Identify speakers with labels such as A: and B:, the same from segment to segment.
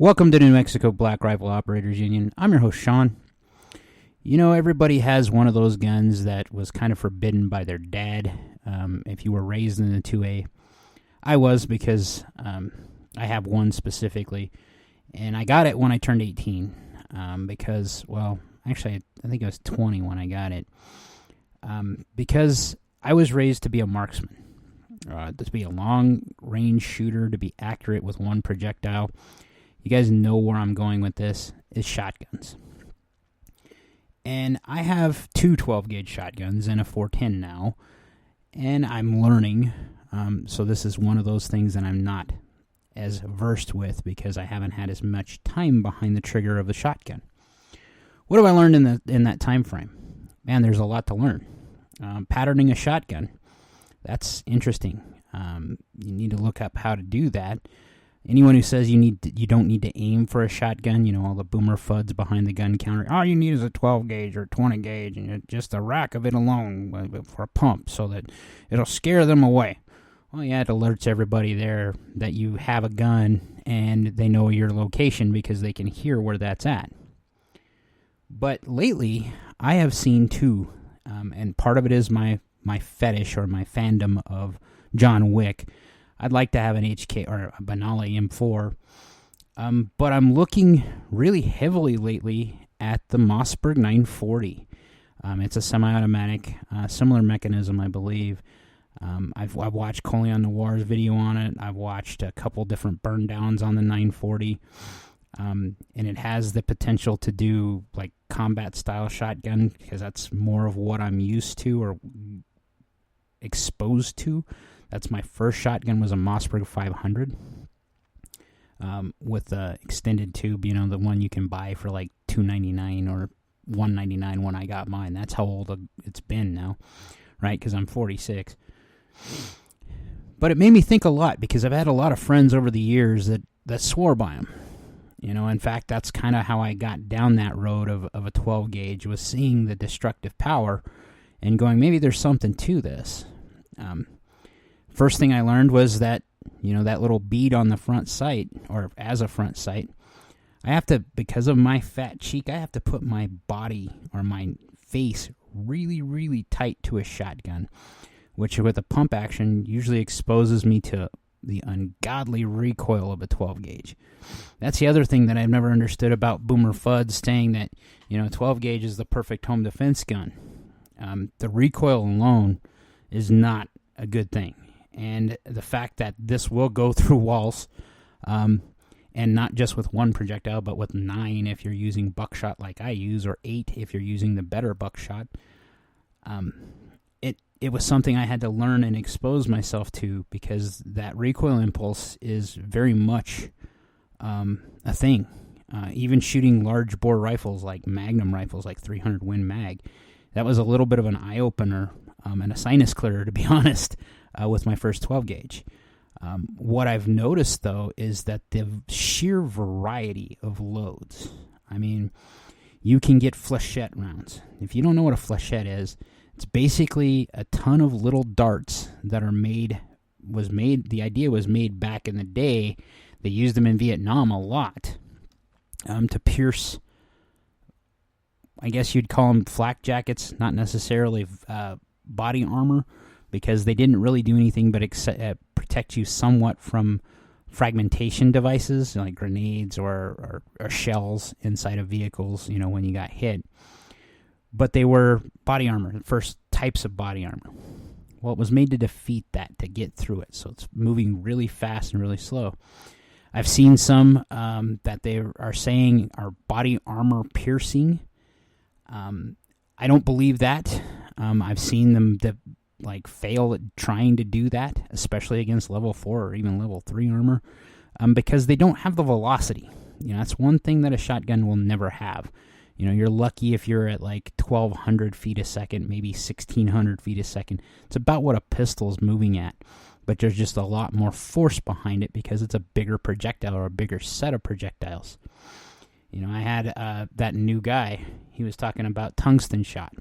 A: Welcome to New Mexico Black Rifle Operators Union. I'm your host, Sean. You know, everybody has one of those guns that was kind of forbidden by their dad. If you were raised in the 2A, I was, because I have one specifically, and I got it when I turned 18 because, well, actually, I think I was 20 when I got it, because I was raised to be a marksman, to be a long-range shooter, to be accurate with one projectile. You guys know where I'm going with this, is shotguns. And I have two 12-gauge shotguns and a 410 now, and I'm learning. So this is one of those things that I'm not as versed with because I haven't had as much time behind the trigger of the shotgun. What have I learned in that time frame? Man, there's a lot to learn. Patterning a shotgun, that's interesting. You need to look up how to do that. Anyone who says you don't need to aim for a shotgun, you know, all the boomer fuds behind the gun counter, all you need is a 12-gauge or 20-gauge and just a rack of it alone for a pump so that it'll scare them away. Well, yeah, it alerts everybody there that you have a gun and they know your location because they can hear where that's at. But lately, I have seen two, and part of it is my fetish or my fandom of John Wick. I'd like to have an HK or a Benelli M4, but I'm looking really heavily lately at the Mossberg 940. It's a semi-automatic, similar mechanism, I believe. I've watched Colion Noir's video on it. I've watched a couple different burn downs on the 940, and it has the potential to do like combat-style shotgun because that's more of what I'm used to or exposed to. That's my first shotgun, was a Mossberg 500 with the extended tube, you know, the one you can buy for like $2.99 or $1.99 when I got mine. That's how old it's been now, right? Because I'm 46. But it made me think a lot because I've had a lot of friends over the years that swore by them. You know, in fact, that's kind of how I got down that road of a 12 gauge, was seeing the destructive power and going, maybe there's something to this. First thing I learned was that, you know, that little bead on the front sight, or as a front sight, I have to, because of my fat cheek, I have to put my body or my face really, really tight to a shotgun, which with a pump action usually exposes me to the ungodly recoil of a 12 gauge. That's the other thing that I've never understood about Boomer Fuds, saying that, you know, 12 gauge is the perfect home defense gun. The recoil alone is not a good thing. And the fact that this will go through walls, and not just with one projectile, but with 9 if you're using buckshot like I use, or 8 if you're using the better buckshot. It was something I had to learn and expose myself to, because that recoil impulse is very much a thing. Even shooting large bore rifles like Magnum rifles, like 300 Win Mag, that was a little bit of an eye-opener and a sinus clearer, to be honest, with my first 12 gauge. What I've noticed, though, is that the sheer variety of loads. I mean, you can get flechette rounds. If you don't know what a flechette is, it's basically a ton of little darts that are made. The idea was made back in the day. They used them in Vietnam a lot to pierce, I guess you'd call them flak jackets, not necessarily body armor, because they didn't really do anything but protect you somewhat from fragmentation devices like grenades or shells inside of vehicles, you know, when you got hit. But they were body armor, the first types of body armor. Well, it was made to defeat that, to get through it, so it's moving really fast and really slow. I've seen some that they are saying are body armor piercing. I don't believe that. I've seen them fail at trying to do that, especially against level 4 or even level 3 armor, because they don't have the velocity. You know, that's one thing that a shotgun will never have. You know, you're lucky if you're at like 1,200 feet a second, maybe 1,600 feet a second. It's about what a pistol is moving at, but there's just a lot more force behind it because it's a bigger projectile or a bigger set of projectiles. You know, I had that new guy. He was talking about tungsten shot.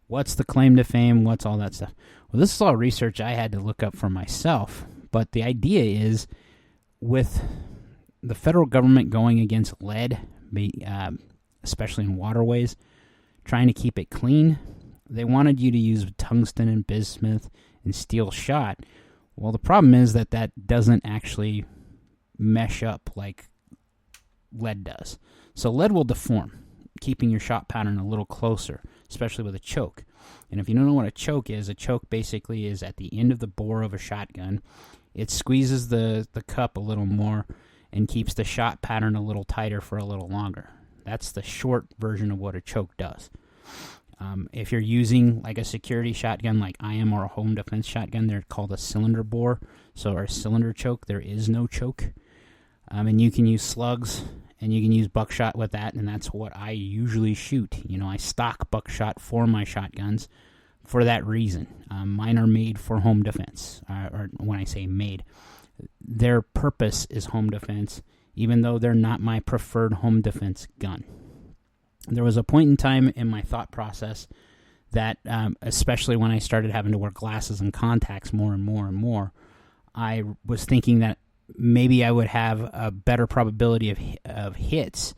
A: What's the claim to fame? What's all that stuff? Well, this is all research I had to look up for myself. But the idea is, with the federal government going against lead, especially in waterways, trying to keep it clean. They wanted you to use tungsten and bismuth and steel shot. Well, the problem is that doesn't actually mesh up like lead does. So lead will deform, keeping your shot pattern a little closer, especially with a choke. And if you don't know what a choke basically is at the end of the bore of a shotgun. It squeezes the cup a little more and keeps the shot pattern a little tighter for a little longer. That's the short version of what a choke does. If you're using like a security shotgun like I am, or a home defense shotgun, they're called a cylinder bore, or a cylinder choke. There is no choke. And you can use slugs, and you can use buckshot with that, and that's what I usually shoot. I stock buckshot for my shotguns for that reason. Mine are made for home defense, or when I say made, their purpose is home defense, even though they're not my preferred home defense gun. There was a point in time in my thought process that, especially when I started having to wear glasses and contacts more and more and more, I was thinking that maybe I would have a better probability of hits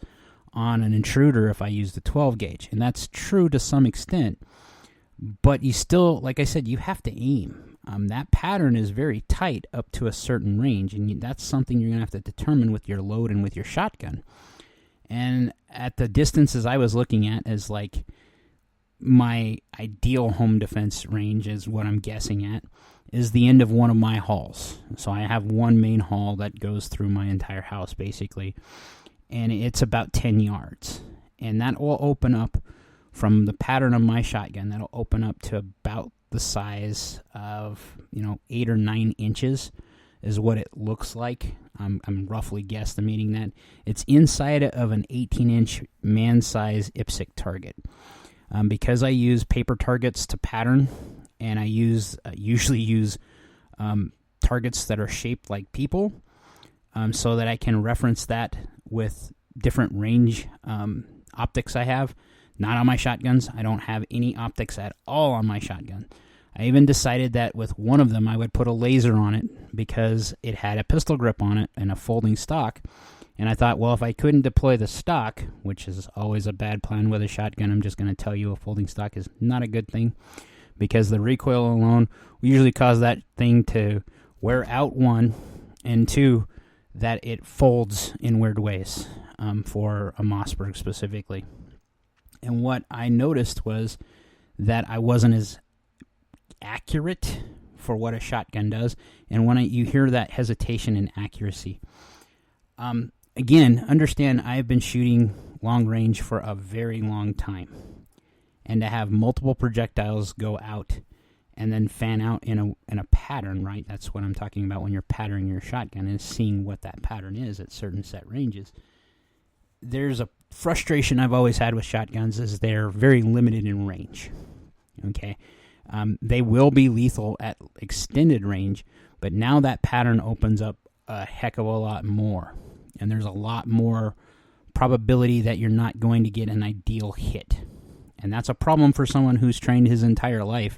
A: on an intruder if I used the 12 gauge. And that's true to some extent. But you still, like I said, you have to aim. That pattern is very tight up to a certain range, and that's something you're going to have to determine with your load and with your shotgun. And at the distances I was looking at as like my ideal home defense range is what I'm guessing at, is the end of one of my halls. So I have one main hall that goes through my entire house basically, and it's about 10 yards. And that will open up from the pattern of my shotgun, that'll open up to about the size of 8 or 9 inches is what it looks like. I'm roughly guesstimating that. It's inside of an 18-inch man-size IPSC target. Because I use paper targets to pattern, and I usually use targets that are shaped like people, so that I can reference that with different range optics I have. Not on my shotguns. I don't have any optics at all on my shotgun. I even decided that with one of them I would put a laser on it because it had a pistol grip on it and a folding stock. And I thought, well, if I couldn't deploy the stock, which is always a bad plan with a shotgun, I'm just going to tell you a folding stock is not a good thing, because the recoil alone will usually cause that thing to wear out, one, and two, that it folds in weird ways, for a Mossberg specifically. And what I noticed was that I wasn't as accurate for what a shotgun does. And when you hear that hesitation in accuracy, again, understand I have been shooting long range for a very long time. And to have multiple projectiles go out and then fan out in a pattern, right? That's what I'm talking about when you're patterning your shotgun, and seeing what that pattern is at certain set ranges. There's a frustration I've always had with shotguns is they're very limited in range. Okay, they will be lethal at extended range, but now that pattern opens up a heck of a lot more, and there's a lot more probability that you're not going to get an ideal hit. And that's a problem for someone who's trained his entire life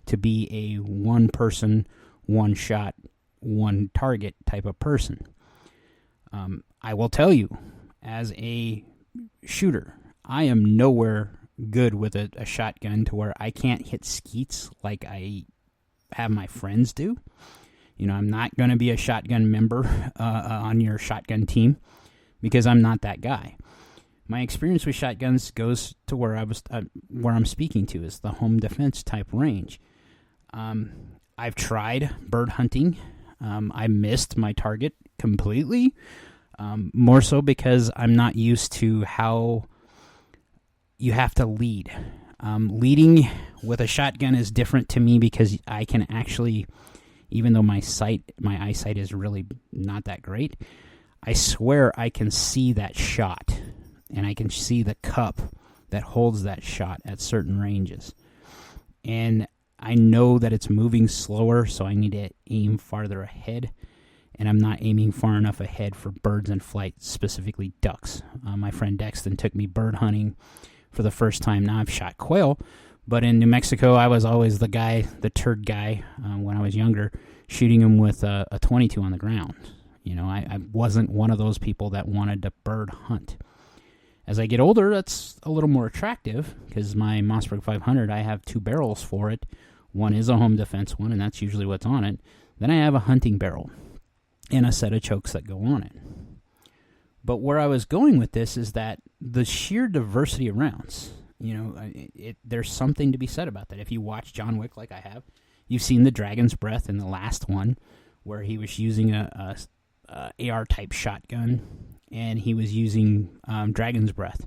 A: to be a one-person, one-shot, one-target type of person. I will tell you, as a shooter, I am nowhere good with a shotgun to where I can't hit skeets like I have my friends do. I'm not going to be a shotgun member on your shotgun team because I'm not that guy. My experience with shotguns goes to where I'm speaking to, is the home defense type range. I've tried bird hunting. I missed my target completely. More so because I'm not used to how you have to lead. Leading with a shotgun is different to me because I can actually, even though my eyesight is really not that great, I swear I can see that shot, and I can see the cup that holds that shot at certain ranges. And I know that it's moving slower, so I need to aim farther ahead. And I'm not aiming far enough ahead for birds in flight, specifically ducks. My friend Dexton took me bird hunting for the first time. Now I've shot quail, but in New Mexico, I was always the turd guy when I was younger, shooting them with a 22 on the ground. I wasn't one of those people that wanted to bird hunt. As I get older, that's a little more attractive because my Mossberg 500, I have 2 barrels for it. One is a home defense one, and that's usually what's on it. Then I have a hunting barrel and a set of chokes that go on it. But where I was going with this is that the sheer diversity of rounds, there's something to be said about that. If you watch John Wick like I have, you've seen the Dragon's Breath in the last one where he was using a AR-type shotgun, and he was using Dragon's Breath.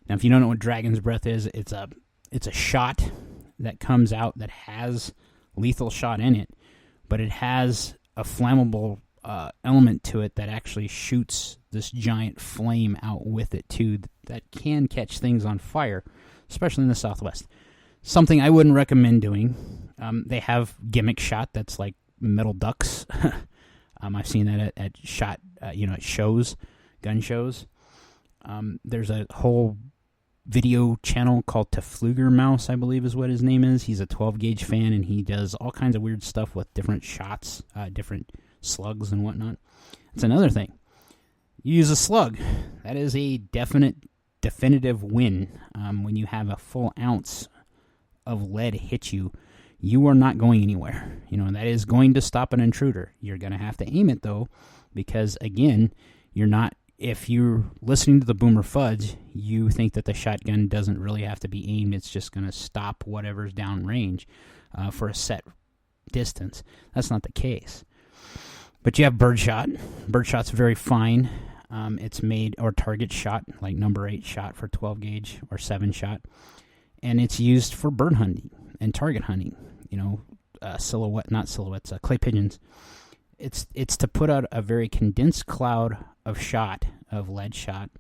A: Now, if you don't know what Dragon's Breath is, it's a shot that comes out that has lethal shot in it, but it has a flammable element to it that actually shoots this giant flame out with it too that can catch things on fire, especially in the Southwest. Something I wouldn't recommend doing. They have gimmick shot that's like metal ducks. I've seen that at shows, gun shows. There's a whole video channel called Tefluger Mouse, I believe is what his name is. He's a 12-gauge fan, and he does all kinds of weird stuff with different shots, different slugs and whatnot. It's another thing. You use a slug. That is a definitive win. When you have a full ounce of lead hit you, you are not going anywhere. That is going to stop an intruder. You're going to have to aim it, though, because, again, if you're listening to the Boomer Fudge, you think that the shotgun doesn't really have to be aimed. It's just going to stop whatever's downrange for a set distance. That's not the case. But you have birdshot. Birdshot's very fine. It's made, or target shot, like number 8 shot for 12 gauge or 7 shot. And it's used for bird hunting and target hunting. Clay pigeons. It's to put out a very condensed cloud of lead shot,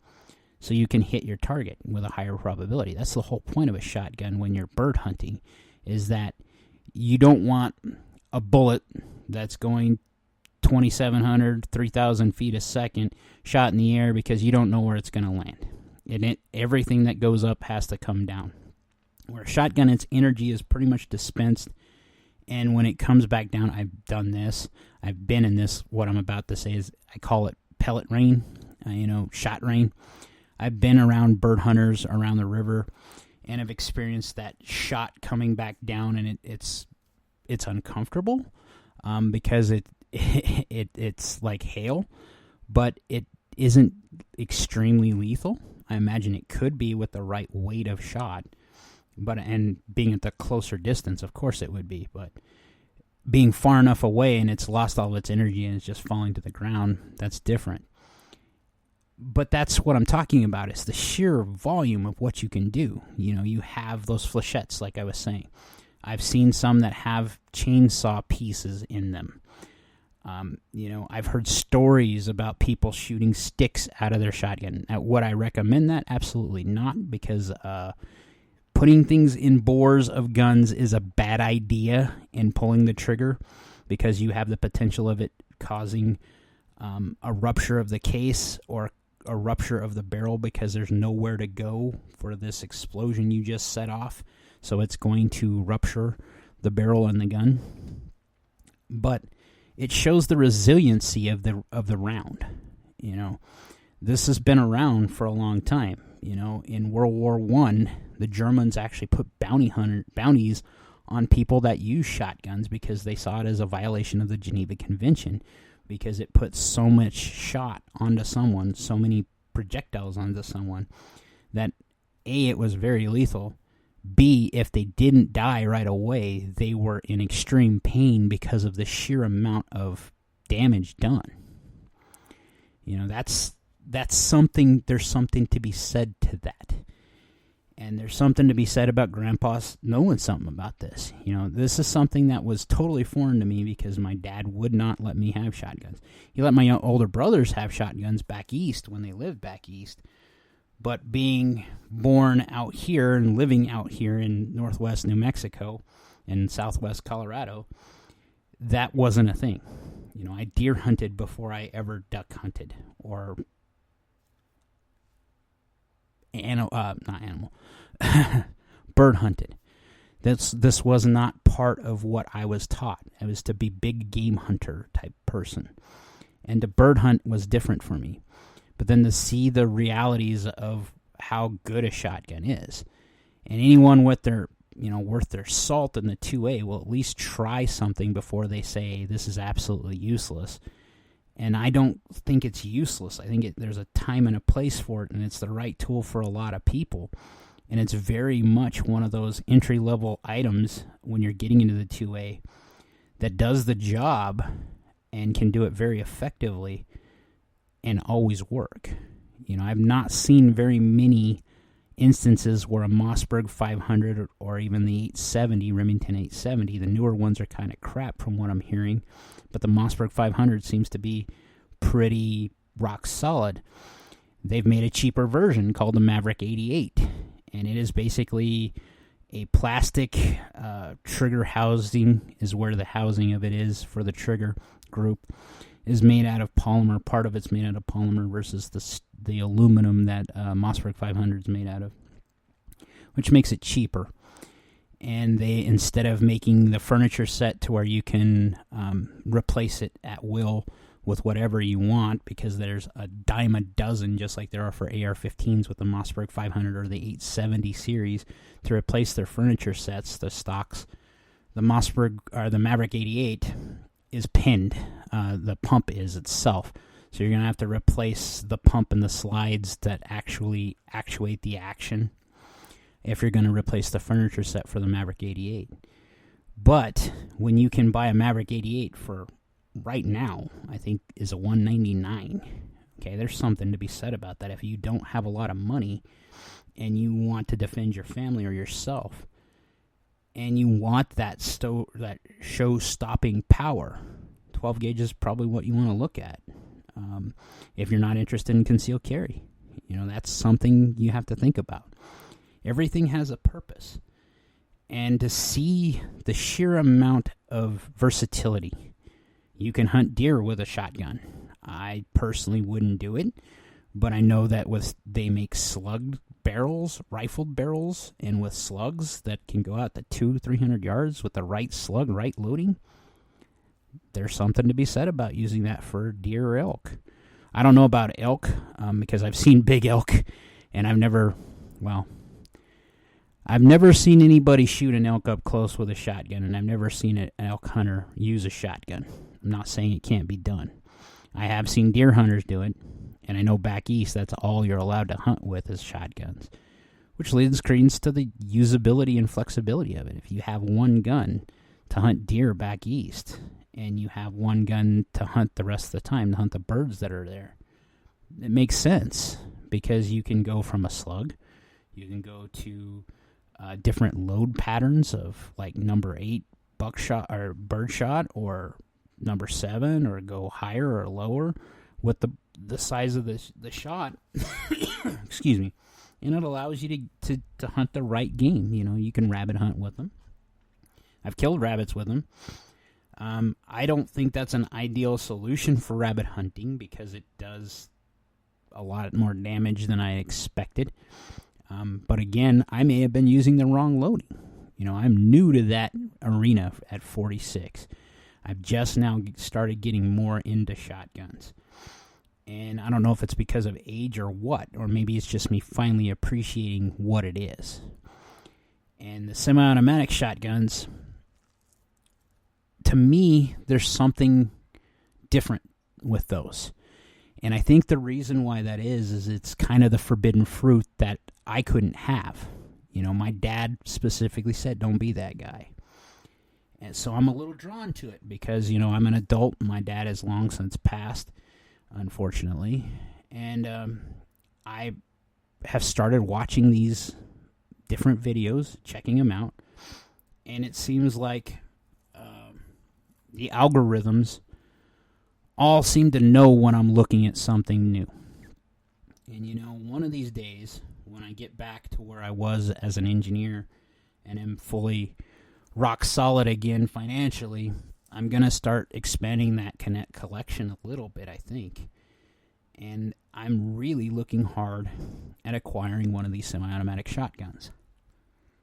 A: so you can hit your target with a higher probability. That's the whole point of a shotgun when you're bird hunting, is that you don't want a bullet that's going 2,700, 3,000 feet a second shot in the air because you don't know where it's going to land. And everything that goes up has to come down. Where a shotgun, its energy is pretty much dispensed, and when it comes back down, I've done this. I've been in this. What I'm about to say is, I call it pellet rain, shot rain. I've been around bird hunters around the river, and have experienced that shot coming back down, and it's uncomfortable because it's like hail, but it isn't extremely lethal. I imagine it could be with the right weight of shot. And being at the closer distance, of course it would be. But being far enough away and it's lost all of its energy and it's just falling to the ground, that's different. But that's what I'm talking about. It's the sheer volume of what you can do. You have those flechettes, like I was saying. I've seen some that have chainsaw pieces in them. I've heard stories about people shooting sticks out of their shotgun. Would I recommend that? Absolutely not, because putting things in bores of guns is a bad idea in pulling the trigger, because you have the potential of it causing a rupture of the case or a rupture of the barrel, because there's nowhere to go for this explosion you just set off. So it's going to rupture the barrel and the gun. But it shows the resiliency of the round. This has been around for a long time. In World War I, the Germans actually put bounties on people that use shotguns because they saw it as a violation of the Geneva Convention, because it put so much shot onto someone, so many projectiles onto someone, that A, it was very lethal. B, if they didn't die right away, they were in extreme pain because of the sheer amount of damage done. That's something. There's something to be said to that. And there's something to be said about grandpa's knowing something about this. This is something that was totally foreign to me because my dad would not let me have shotguns. He let my older brothers have shotguns back east when they lived back east. But being born out here and living out here in northwest New Mexico and southwest Colorado, that wasn't a thing. I deer hunted before I ever duck hunted or bird hunted. This was not part of what I was taught. I was to be big game hunter type person. And the bird hunt was different for me. But then to see the realities of how good a shotgun is. And anyone with their, worth their salt in the 2A will at least try something before they say this is absolutely useless. And I don't think it's useless. I think there's a time and a place for it, and it's the right tool for a lot of people. And it's very much one of those entry-level items when you're getting into the 2A that does the job and can do it very effectively and always work. I've not seen very many instances where a Mossberg 500 or even the 870, Remington 870, the newer ones are kind of crap from what I'm hearing, but the Mossberg 500 seems to be pretty rock solid. They've made a cheaper version called the Maverick 88, and it is basically a plastic trigger housing is where the housing of it is for the trigger group is made out of polymer. Part of it's made out of polymer versus the aluminum that Mossberg 500 is made out of, which makes it cheaper. And they, instead of making the furniture set to where you can replace it at will with whatever you want, because there's a dime a dozen, just like there are for AR-15s with the Mossberg 500 or the 870 series, to replace their furniture sets, the stocks, the Mossberg or the Maverick 88 is pinned. The pump is itself. So you're going to have to replace the pump and the slides that actually actuate the action if you're going to replace the furniture set for the Maverick 88. But when you can buy a Maverick 88 for right now, I think is a $199. Okay, there's something to be said about that. If you don't have a lot of money and you want to defend your family or yourself, and you want that show-stopping power, 12 gauge is probably what you want to look at. If you're not interested in concealed carry, that's something you have to think about. Everything has a purpose. And to see the sheer amount of versatility, you can hunt deer with a shotgun. I personally wouldn't do it, but I know that they make slug barrels, rifled barrels, and with slugs that can go out to 200-300 yards with the right slug, right loading. There's something to be said about using that for deer or elk. I don't know about elk because I've seen big elk, and I've never seen anybody shoot an elk up close with a shotgun, and I've never seen an elk hunter use a shotgun. I'm not saying it can't be done. I have seen deer hunters do it, and I know back east that's all you're allowed to hunt with is shotguns, which leads credence to the usability and flexibility of it. If you have one gun to hunt deer back east, and you have one gun to hunt the rest of the time, to hunt the birds that are there, it makes sense because you can go from a slug, you can go to different load patterns of like number 8 buckshot or birdshot, or number 7, or go higher or lower with the size of the shot. Excuse me. And it allows you to hunt the right game. You can rabbit hunt with them. I've killed rabbits with them. I don't think that's an ideal solution for rabbit hunting because it does a lot more damage than I expected. But again, I may have been using the wrong loading. I'm new to that arena at 46. I've just now started getting more into shotguns. And I don't know if it's because of age or what, or maybe it's just me finally appreciating what it is. And the semi-automatic shotguns, to me, there's something different with those. And I think the reason why that is it's kind of the forbidden fruit that I couldn't have. My dad specifically said, don't be that guy. And so I'm a little drawn to it because, I'm an adult. My dad has long since passed, unfortunately. And I have started watching these different videos, checking them out. And it seems like the algorithms all seem to know when I'm looking at something new. And one of these days, when I get back to where I was as an engineer and am fully rock solid again financially, I'm going to start expanding that Connect collection a little bit, I think. And I'm really looking hard at acquiring one of these semi-automatic shotguns.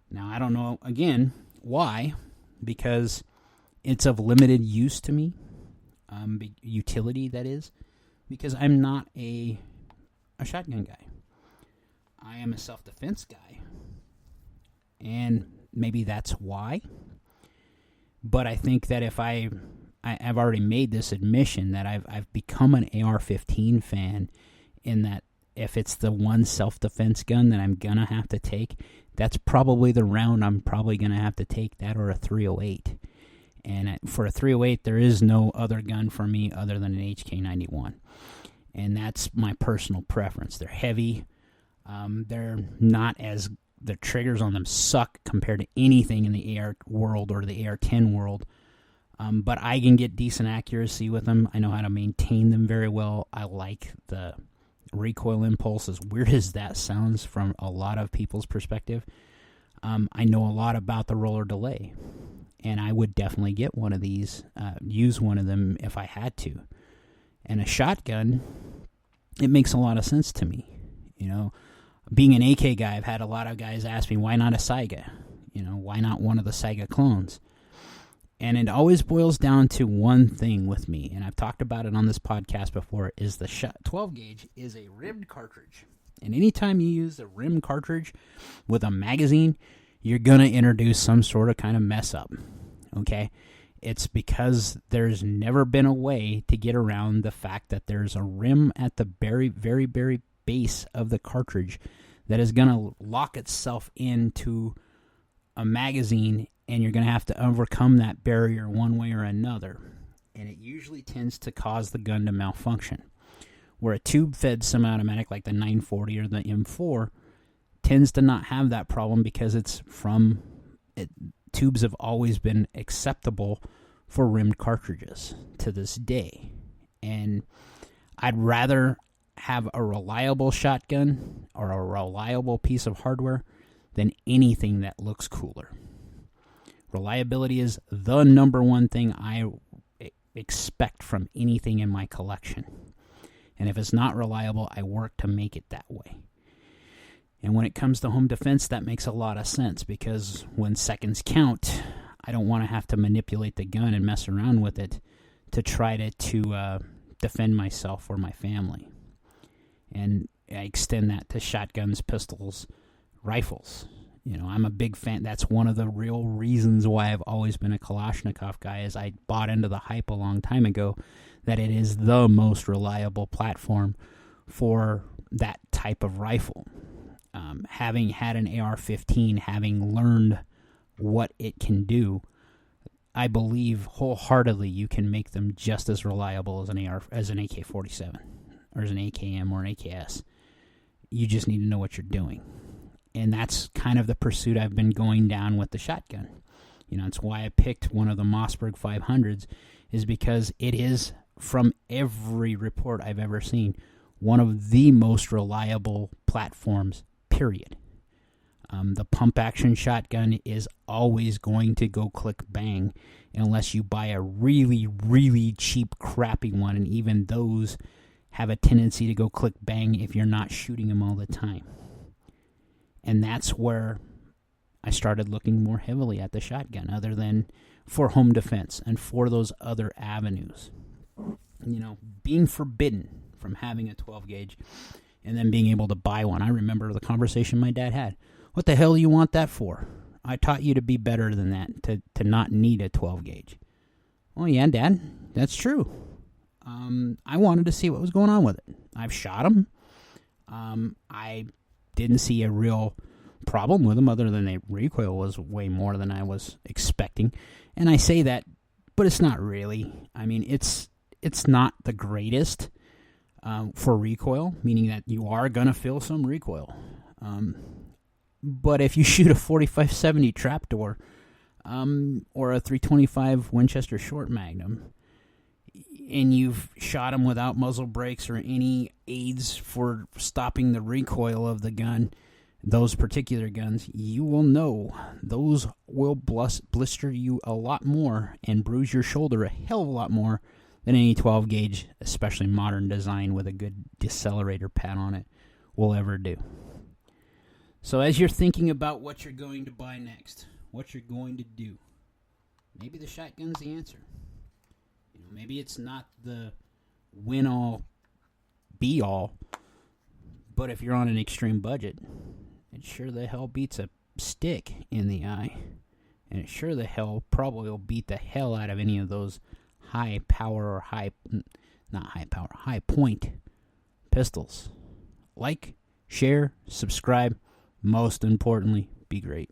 A: Now, I don't know, again, why, because it's of limited use to me. utility, that is, because I'm not a shotgun guy. I am a self-defense guy, and maybe that's why. But I think that if I've already made this admission that I've become an AR-15 fan, in that if it's the one self-defense gun that I'm gonna have to take, that's probably the round I'm probably gonna have to take, that or a 308. And for a 308, there is no other gun for me other than an HK91. And that's my personal preference. They're heavy. They're not as... The triggers on them suck compared to anything in the AR world or the AR-10 world. But I can get decent accuracy with them. I know how to maintain them very well. I like the recoil impulse, as weird as that sounds from a lot of people's perspective. I know a lot about the roller delay. And I would definitely get one of these, use one of them if I had to. And a shotgun, it makes a lot of sense to me. You know, being an AK guy, I've had a lot of guys ask me, why not a Saiga? You know, why not one of the Saiga clones? And it always boils down to one thing with me, and I've talked about it on this podcast before, is the 12 gauge is a rimmed cartridge. And anytime you use a rimmed cartridge with a magazine, you're going to introduce some sort of kind of mess up, okay? It's because there's never been a way to get around the fact that there's a rim at the very, very, very base of the cartridge that is going to lock itself into a magazine, and you're going to have to overcome that barrier one way or another. And it usually tends to cause the gun to malfunction. Where a tube-fed semi-automatic like the 940 or the M4 tends to not have that problem because tubes have always been acceptable for rimmed cartridges to this day. And I'd rather have a reliable shotgun or a reliable piece of hardware than anything that looks cooler. Reliability is the number one thing I expect from anything in my collection. And if it's not reliable, I work to make it that way. And when it comes to home defense, that makes a lot of sense, because when seconds count, I don't want to have to manipulate the gun and mess around with it to try to defend myself or my family. And I extend that to shotguns, pistols, rifles. You know, I'm a big fan. That's one of the real reasons why I've always been a Kalashnikov guy, is I bought into the hype a long time ago that it is the most reliable platform for that type of rifle. Having had an AR-15, having learned what it can do, I believe wholeheartedly you can make them just as reliable as an AK-47 or as an AKM or an AKS. You just need to know what you're doing. And that's kind of the pursuit I've been going down with the shotgun. You know, it's why I picked one of the Mossberg 500s, is because it is, from every report I've ever seen, one of the most reliable platforms, period. The pump-action shotgun is always going to go click-bang unless you buy a really, really cheap, crappy one, and even those have a tendency to go click-bang if you're not shooting them all the time. And that's where I started looking more heavily at the shotgun, other than for home defense and for those other avenues. You know, being forbidden from having a 12-gauge and then being able to buy one. I remember the conversation my dad had. What the hell do you want that for? I taught you to be better than that, to not need a 12-gauge. Oh, yeah, Dad, that's true. I wanted to see what was going on with it. I've shot them. I didn't see a real problem with them, other than the recoil was way more than I was expecting. And I say that, but it's not really. I mean, it's not the greatest for recoil, meaning that you are going to feel some recoil. But if you shoot a 45-70 trapdoor or a 325 Winchester short magnum, and you've shot them without muzzle brakes or any aids for stopping the recoil of the gun, those particular guns, you will know those will blister you a lot more and bruise your shoulder a hell of a lot more than any 12-gauge, especially modern design with a good decelerator pad on it, will ever do. So as you're thinking about what you're going to buy next, what you're going to do, maybe the shotgun's the answer. Maybe it's not the win-all, be-all, but if you're on an extreme budget, it sure the hell beats a stick in the eye. And it sure the hell probably will beat the hell out of any of those high power or high point pistols. Like, share, subscribe. Most importantly, be great.